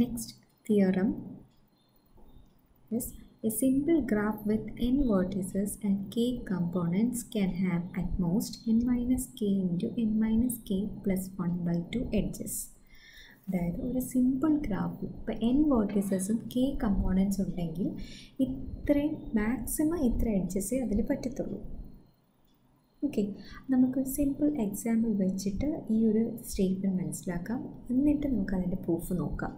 next theorem is a simple graph with n vertices and k components can have at most n minus k into n minus k plus 1 by 2 edges. അതായത് ഒരു simple graph ഇപ്പോൾ n വേർട്ടീസസും k components ഉണ്ടെങ്കിൽ ഇത്രയും maximum ഇത്ര എഡ്ജസേ അതിൽ പറ്റത്തുള്ളൂ. Okay, നമുക്കൊരു simple example വെച്ചിട്ട് ഈ ഒരു സ്റ്റേറ്റ്മെൻറ്റ് മനസ്സിലാക്കാം, എന്നിട്ട് നമുക്ക് അതിൻ്റെ പ്രൂഫ് നോക്കാം.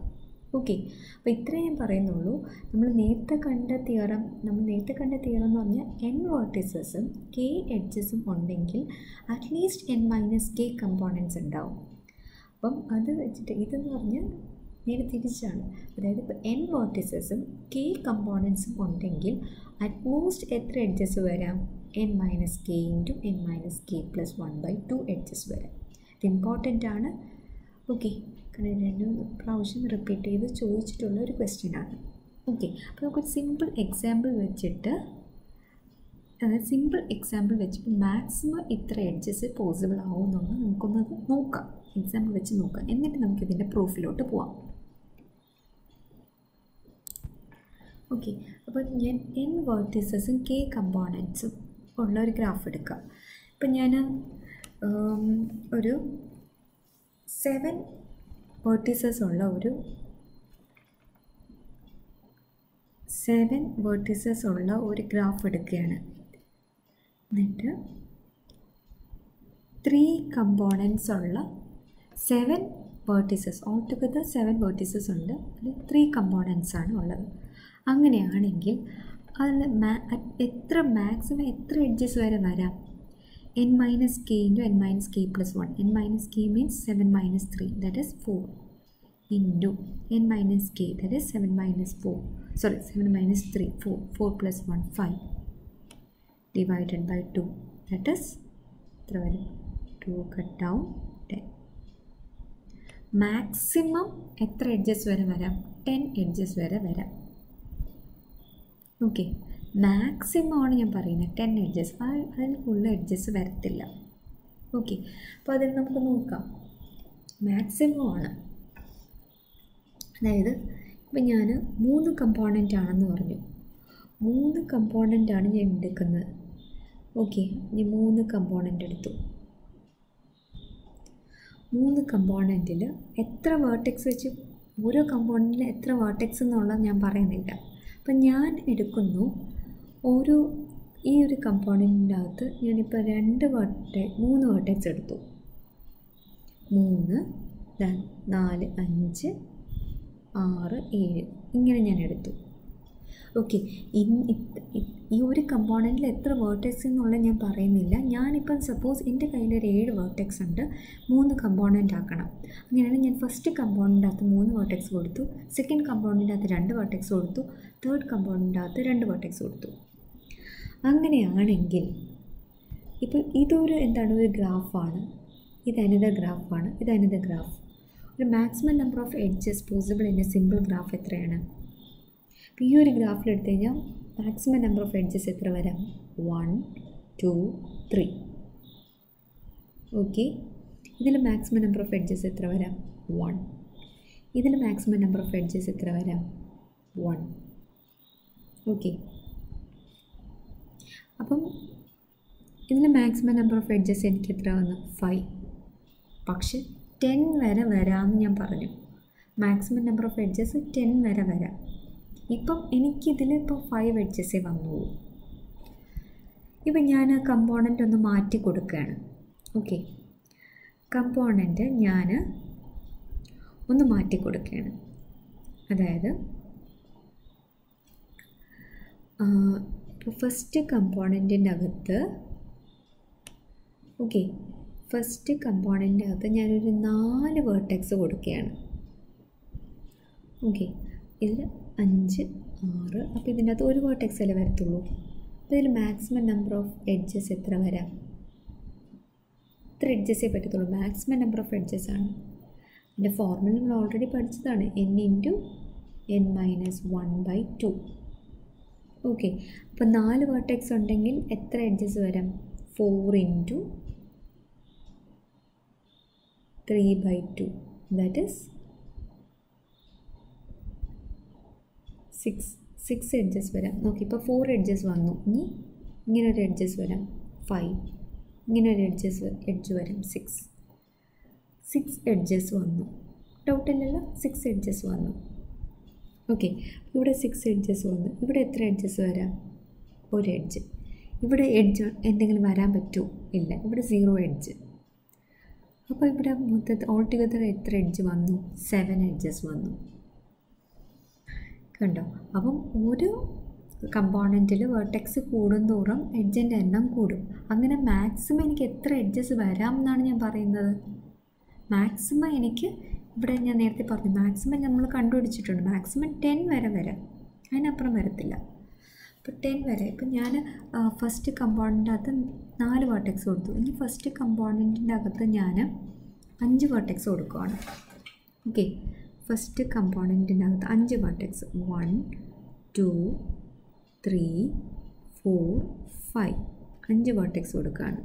ഓക്കെ, അപ്പോൾ ഇത്രയും ഞാൻ പറയുന്നുള്ളൂ. നമ്മൾ നേരത്തെ കണ്ട തിയറം എന്ന് പറഞ്ഞാൽ n വേർട്ടീസസും k എഡ്ജസും ഉണ്ടെങ്കിൽ at least n minus k components ഉണ്ടാവും. അപ്പം അത് വെച്ചിട്ട് ഇതെന്ന് പറഞ്ഞാൽ നേരെ തിരിച്ചാണ്. അതായത് ഇപ്പോൾ n വേർട്ടീസസും k കമ്പോണൻസും ഉണ്ടെങ്കിൽ അറ്റ്മോസ്റ്റ് എത്ര എഡ്ജസ് വരാം? n minus k into n minus k plus 1 by 2 edges വരാം. ഇത് ഇമ്പോർട്ടൻ്റ് ആണ്. ഓക്കെ, കാരണം 2 പ്രാവശ്യം റിപ്പീറ്റ് ചെയ്ത് ചോദിച്ചിട്ടുള്ള ഒരു ക്വസ്റ്റ്യനാണ്. ഓക്കെ, അപ്പോൾ നമുക്കൊരു സിമ്പിൾ എക്സാമ്പിൾ വെച്ചിട്ട് മാക്സിമം ഇത്ര എഡ്ജസ് പോസിബിൾ ആവുമെന്നുള്ളത് നമുക്കൊന്നത് നോക്കാം, എക്സാമ്പിൾ വെച്ച് നോക്കാം, എന്നിട്ട് നമുക്കിതിൻ്റെ പ്രൂഫിലോട്ട് പോവാം. ഓക്കെ, അപ്പോൾ ഞാൻ n വേർട്ടീസസും k കമ്പോണൻസും ഉള്ള ഒരു ഗ്രാഫ് എടുക്കാം. ഇപ്പം ഞാൻ ഒരു 7 വേർട്ടീസസ് ഉള്ള ഒരു ഗ്രാഫ് എടുക്കുകയാണ്. എന്നിട്ട് 3 കമ്പോണൻസ് ഉള്ള 7 വേർട്ടീസസ്, ഓൾ ടുഗദർ 7 വേർട്ടീസസ് ഉണ്ട്, അതിൽ 3 കമ്പോണൻസ് ആണ് ഉള്ളത്. അങ്ങനെയാണെങ്കിൽ അതിൽ മാക്സിമം എത്ര എഡ്ജസ് വരെ വരാം? n minus K into n minus K plus 1. n minus K means 7 minus 3, that is 4 into n minus K, that is 7 minus 3, 4 plus 1 5 divided by 2, that is 2 cut down 10. Maximum എത്ര edges വരെ വരാം? 10 edges വരെ വരാം. Okay, maximum ആണ് ഞാൻ പറയുന്നത്, 10 edges, അതിൽ കൂടുതൽ എഡ്ജസ് വരത്തില്ല. ഓക്കെ, അപ്പോൾ അതിൽ നമുക്ക് നോക്കാം. മാക്സിമം ആണ്, അതായത് ഇപ്പം ഞാൻ 3 കമ്പോണൻ്റ് ആണെന്ന് പറഞ്ഞു, 3 കമ്പോണൻ്റ് ആണ് ഞാൻ എടുക്കുന്നത്. ഓക്കെ, ഞാൻ 3 കമ്പോണൻ്റ് എടുത്തു. 3 കമ്പോണൻറ്റിൽ എത്ര വേർട്ടെക്സ് വെച്ച്, ഓരോ കമ്പോണൻറ്റിൽ എത്ര വേർട്ടെക്സ് എന്നുള്ളത് ഞാൻ പറയുന്നില്ല. അപ്പം ഞാൻ എടുക്കുന്നു ഈ ഒരു കമ്പോണൻറ്റിൻ്റെ അകത്ത് ഞാനിപ്പോൾ 3 വേർട്ടെക്സ് എടുത്തു. 3, 4, 5, 6, 7 ഇങ്ങനെ ഞാൻ എടുത്തു. ഓക്കെ, ഈ ഒരു കമ്പോണൻറ്റിൽ എത്ര വേർട്ടെക്സ് എന്നുള്ളത് ഞാൻ പറയുന്നില്ല. ഞാനിപ്പം സപ്പോസ് എൻ്റെ കയ്യിലൊരു 7 വേർട്ടെക്സ് ഉണ്ട്, 3 കമ്പോണൻ്റ് ആക്കണം. അങ്ങനെയാണെങ്കിൽ ഞാൻ ഫസ്റ്റ് കമ്പോണൻ്റ് അകത്ത് 3 വേർട്ടെക്സ് കൊടുത്തു, സെക്കൻഡ് കമ്പോണൻ്റ് അകത്ത് 2 വേർട്ടെക്സ് കൊടുത്തു, തേർഡ് കമ്പോണൻ്റ് അകത്ത് 2 വേർട്ടെക്സ് കൊടുത്തു. അങ്ങനെയാണെങ്കിൽ ഇപ്പോൾ ഇതൊരു ഒരു ഗ്രാഫാണ്, ഇത് അനദർ ഗ്രാഫാണ്, ഇത് അനദർ ഗ്രാഫ്. ഒരു maximum number of edges possible in A simple graph എത്രയാണ്? അപ്പോൾ ഈ ഒരു ഗ്രാഫിൽ എടുത്തു കഴിഞ്ഞാൽ മാക്സിമം നമ്പർ ഓഫ് എഡ്ജസ് എത്ര വരാം? 1, 2, 3. ഓക്കെ, ഇതിൽ മാക്സിമം നമ്പർ ഓഫ് എഡ്ജസ് എത്ര വരാം? 1. ഇതിൽ മാക്സിമം നമ്പർ ഓഫ് എഡ്ജസ് എത്ര വരാം? 1. ഓക്കെ, അപ്പം ഇതിൽ മാക്സിമം നമ്പർ ഓഫ് എഡ്ജസ് എനിക്ക് എത്ര വന്നു? 5. പക്ഷെ 10 വരെ വരാമെന്ന് ഞാൻ പറഞ്ഞു. മാക്സിമം നമ്പർ ഓഫ് എഡ്ജസ് 10 വരെ വരാം. ഇപ്പം എനിക്കിതിൽ 5 എഡ്ജസേ വന്നുള്ളൂ. ഇപ്പം ഞാൻ ആ കമ്പോണൻ്റ് ഒന്ന് മാറ്റി കൊടുക്കുകയാണ്. ഓക്കെ, കമ്പോണൻ്റ് ഞാൻ ഒന്ന് മാറ്റി കൊടുക്കുകയാണ്. അതായത് ഇപ്പോൾ ഫസ്റ്റ് കമ്പോണൻറ്റിൻ്റെ അകത്ത് ഞാനൊരു 4 വേർട്ടെക്സ് കൊടുക്കുകയാണ്. ഓക്കെ, ഇതിൽ 5, 6, അപ്പോൾ ഇതിൻ്റെ അകത്ത് ഒരു വേർട്ടെക്സ് അല്ലേ വരത്തുള്ളൂ. അപ്പോൾ ഇതിൽ മാക്സിമം നമ്പർ ഓഫ് എഡ്ജസ് എത്ര വരാം? ഇത്ര എഡ്ജസേ പറ്റത്തുള്ളൂ. മാക്സിമം നമ്പർ ഓഫ് എഡ്ജസ് ആണ്. ഇതിൻ്റെ ഫോർമുല നമ്മൾ ഓൾറെഡി പഠിച്ചതാണ്, n into n minus 1 by 2. Okay, അപ്പോൾ 4 വേർട്ടെക്സ് ഉണ്ടെങ്കിൽ എത്ര എഡ്ജസ് വരാം? 4 into 3 by 2, that is six edges വരാം. നോക്കി ഇപ്പോൾ 4 എഡ്ജസ് വന്നു. ഇനി ഇങ്ങനെ ഒരു എഡ്ജസ് വരാം 5, ഇങ്ങനെ ഒരു എഡ്ജ് വരാം 6 എഡ്ജസ് വന്നു. ഡൗട്ടില്ലല്ലോ? 6 എഡ്ജസ് വന്നു. ഓക്കെ, ഇവിടെ 6 എഡ്ജസ് വന്നു. ഇവിടെ എത്ര എഡ്ജസ് വരാം? ഒരു എഡ്ജ്. ഇവിടെ എഡ്ജ് എന്തെങ്കിലും വരാൻ പറ്റുമോ? ഇല്ല. ഇവിടെ 0 എഡ്ജ്. അപ്പോൾ ഇവിടെ മൊത്തത്തിൽ ഓൾ ടുഗദർ എത്ര എഡ്ജ് വന്നു? 7 എഡ്ജസ് വന്നു. കണ്ടോ? അപ്പം ഒരു കമ്പോണൻറ്റിൽ വെർട്ടെക്സ് കൂടുന്തോറും എഡ്ജിൻ്റെ എണ്ണം കൂടും. അങ്ങനെ മാക്സിമം എനിക്ക് എത്ര എഡ്ജസ് വരാം എന്നാണ് ഞാൻ പറയുന്നത്. മാക്സിമം എനിക്ക് ഇവിടെ ഞാൻ നേരത്തെ പറഞ്ഞു, മാക്സിമം നമ്മൾ കണ്ടുപിടിച്ചിട്ടുണ്ട്. മാക്സിമം 10 വരെ വരാം, അതിനപ്പുറം വരത്തില്ല. അപ്പോൾ 10 വരെ. ഇപ്പം ഞാൻ ഫസ്റ്റ് കമ്പോണൻ്റ് അകത്ത് 4 വെർട്ടെക്സ് കൊടുത്തു. ഇനി ഫസ്റ്റ് കമ്പോണൻറ്റിൻ്റെ അകത്ത് ഞാൻ 5 വെർട്ടെക്സ് കൊടുക്കുകയാണ്. ഓക്കെ, ഫസ്റ്റ് കമ്പോണൻറ്റിൻ്റെ അകത്ത് 5 വെർട്ടെക്സ് 1 2 3 4 5 5 വെർട്ടെക്സ് കൊടുക്കുകയാണ്.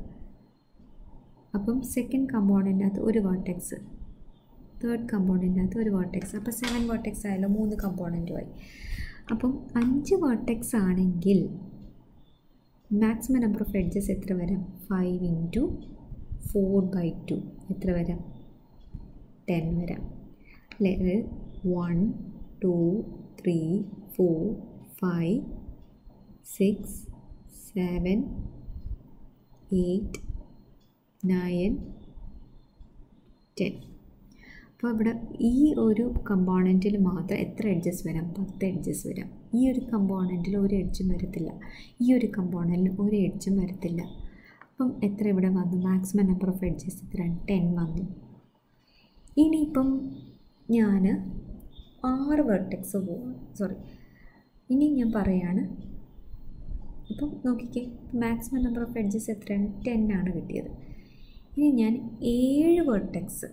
അപ്പം സെക്കൻഡ് കമ്പോണൻറ്റിനകത്ത് ഒരു വെർട്ടെക്സ്, തേർഡ് കമ്പോണൻറ്റിനകത്ത് ഒരു വെർട്ടെക്സ്. അപ്പോൾ 7 വെർട്ടെക്സ് ആയല്ലോ, 3 കമ്പോണൻറ്റുമായി. അപ്പം 5 വെർട്ടെക്സ് ആണെങ്കിൽ മാക്സിമം നമ്പർ ഓഫ് എഡ്ജസ് എത്ര വരാം? 5 × 4/2 എത്ര വരാം? 10 വരാം അല്ലേ? 1 2 3 4 5 6 7 8 9 10. അപ്പോൾ ഇവിടെ ഈ ഒരു കമ്പോണൻറ്റിൽ മാത്രം എത്ര എഡ്ജസ് വരാം? 10 എഡ്ജസ് വരാം. ഈ ഒരു കമ്പോണൻറ്റിൽ ഒരു എഡ്ജും വരത്തില്ല. ഈ ഒരു കമ്പോണൻറ്റിൽ ഒരു എഡ്ജും വരത്തില്ല. അപ്പം എത്ര ഇവിടെ വന്നു? മാക്സിമം നമ്പർ ഓഫ് എഡ്ജസ് എത്രയാണ്? 10 വന്നു. ഇനിയിപ്പം ഞാൻ 6 വെർട്ടെക്സ് ഇനി ഞാൻ പറയാണ്. അപ്പം നോക്കിക്കേ, മാക്സിമം നമ്പർ ഓഫ് എഡ്ജസ് എത്രയാണ്? 10 ആണ് കിട്ടിയത്. ഇനി ഞാൻ 7 വെർട്ടെക്സ്,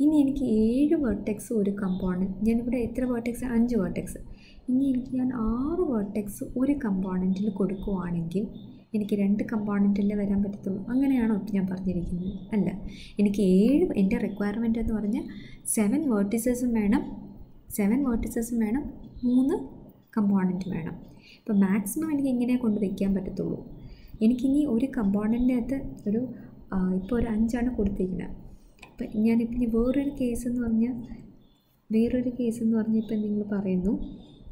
ഇനി എനിക്ക് 7 വെർട്ടെക്സ് ഒരു കമ്പോണൻറ്റ്, ഞാനിവിടെ എത്ര വെർട്ടെക്സ്? 5 വെർട്ടെക്സ്. ഇനി ഞാൻ 6 വെർട്ടെക്സ് ഒരു കമ്പോണൻറ്റിൽ കൊടുക്കുവാണെങ്കിൽ എനിക്ക് 2 കമ്പോണൻറ്റല്ലേ വരാൻ പറ്റത്തുള്ളൂ. അങ്ങനെയാണോ ഞാൻ പറഞ്ഞിരിക്കുന്നത്? അല്ല, എനിക്ക് 7, എൻ്റെ റിക്വയർമെൻറ്റ് എന്ന് പറഞ്ഞാൽ 7 വെർട്ടിസസും വേണം, 3 കമ്പോണൻറ്റ് വേണം. ഇപ്പോൾ മാക്സിമം എനിക്ക് ഇങ്ങനെ കൊണ്ട് വയ്ക്കാൻ പറ്റത്തുള്ളൂ. എനിക്കിനി ഒരു കമ്പോണൻറ്റിൻ്റെ അകത്ത് ഇപ്പോൾ ഒരു 5 കൊടുത്തിരിക്കുന്നത്. അപ്പം ഞാനിപ്പോൾ ഇനി വേറൊരു കേസ് എന്ന് പറഞ്ഞാൽ ഇപ്പം നിങ്ങൾ പറയുന്നു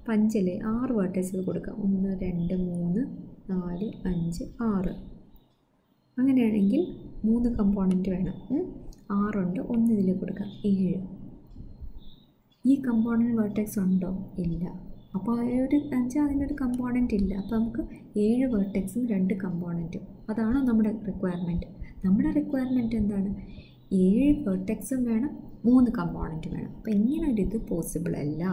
5 6 വെർട്ടെക്സ് കൊടുക്കാം. 1 2 3 4 5 6. അങ്ങനെയാണെങ്കിൽ 3 കമ്പോണൻറ്റ് വേണം. 6 ഉണ്ട്, 1 ഇതിൽ കൊടുക്കാം 7. ഈ കമ്പോണൻറ്റ് വെർട്ടെക്സ് ഉണ്ടോ? ഇല്ല. അപ്പോൾ ഒരു 5 അതിനൊരു കമ്പോണൻറ്റ് ഇല്ല. അപ്പോൾ നമുക്ക് 7 വെർട്ടെക്സും 2 കമ്പോണൻറ്റും. അതാണോ നമ്മുടെ റിക്വയർമെൻറ്റ്? നമ്മുടെ റിക്വയർമെൻറ്റ് എന്താണ്? 7 വെർട്ടെക്സും വേണം, 3 കമ്പോണൻറ്റ് വേണം. അപ്പോൾ ഇങ്ങനെ ഒരു ഇത് പോസിബിൾ അല്ല.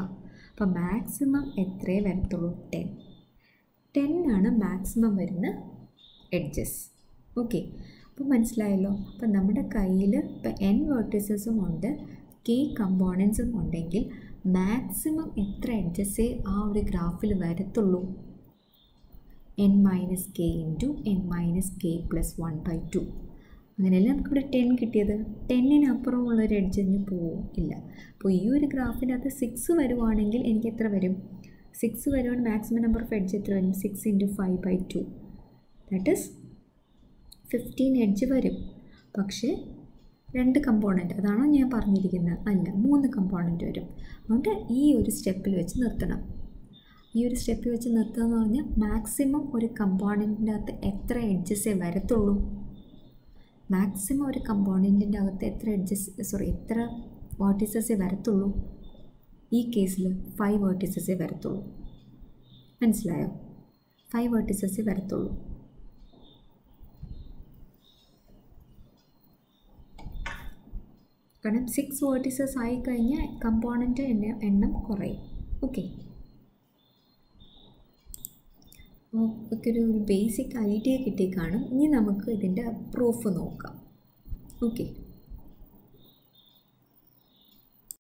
അപ്പോൾ മാക്സിമം എത്രയേ വരത്തുള്ളൂ? 10 ആണ് മാക്സിമം വരുന്ന എഡ്ജസ്. ഓക്കെ, അപ്പോൾ മനസ്സിലായല്ലോ. അപ്പം നമ്മുടെ കയ്യിൽ ഇപ്പം n വെർട്ടിസസും ഉണ്ട്, k കമ്പോണൻസും ഉണ്ടെങ്കിൽ മാക്സിമം എത്ര എഡ്ജസേ ആ ഒരു ഗ്രാഫിൽ വരത്തുള്ളൂ? n - k × n - k + 1/2. അങ്ങനെയല്ലേ നമുക്കിവിടെ 10 കിട്ടിയത്. 10-നപ്പുറമുള്ളൊരു എഡ്ജ് ഇനി ഇല്ല. അപ്പോൾ ഈ ഒരു ഗ്രാഫിനകത്ത് 6 വരുവാണെങ്കിൽ എനിക്ക് എത്ര വരും? 6 വരുവാണെങ്കിൽ മാക്സിമം നമ്പർ ഓഫ് എഡ്ജ് എത്ര വരും? 6 × 5/2, ദാറ്റ് ഈസ് 15 എഡ്ജ് വരും. പക്ഷേ 2 കമ്പോണൻറ്റ്, അതാണോ ഞാൻ പറഞ്ഞിരിക്കുന്നത്? അല്ല, 3 കമ്പോണൻറ്റ് വരും. അതുകൊണ്ട് ഈ ഒരു സ്റ്റെപ്പിൽ വെച്ച് നിർത്തണം. ഈ ഒരു സ്റ്റെപ്പിൽ വെച്ച് നിർത്തുക എന്ന് പറഞ്ഞാൽ മാക്സിമം ഒരു കമ്പോണൻറ്റിൻ്റെ അകത്ത് എത്ര എഡ്ജസേ വരത്തുള്ളൂ? മാക്സിമം ഒരു കമ്പോണൻറ്റിൻ്റെ അകത്ത് എത്ര വെർട്ടിസസേ വരത്തുള്ളൂ? ഈ കേസിൽ 5 വെർട്ടിസസേ വരത്തുള്ളൂ. മനസ്സിലായോ? 5 വെർട്ടിസസേ വരത്തുള്ളൂ. കാരണം 6 വെർട്ടിസസ് ആയിക്കഴിഞ്ഞാൽ കമ്പോണൻറ്റ് എണ്ണം കുറയും. ഓക്കെ, ഒരു ബേസിക് ഐഡിയ കിട്ടി കാണും. ഇനി നമുക്ക് ഇതിൻ്റെ പ്രൂഫ് നോക്കാം. ഓക്കെ.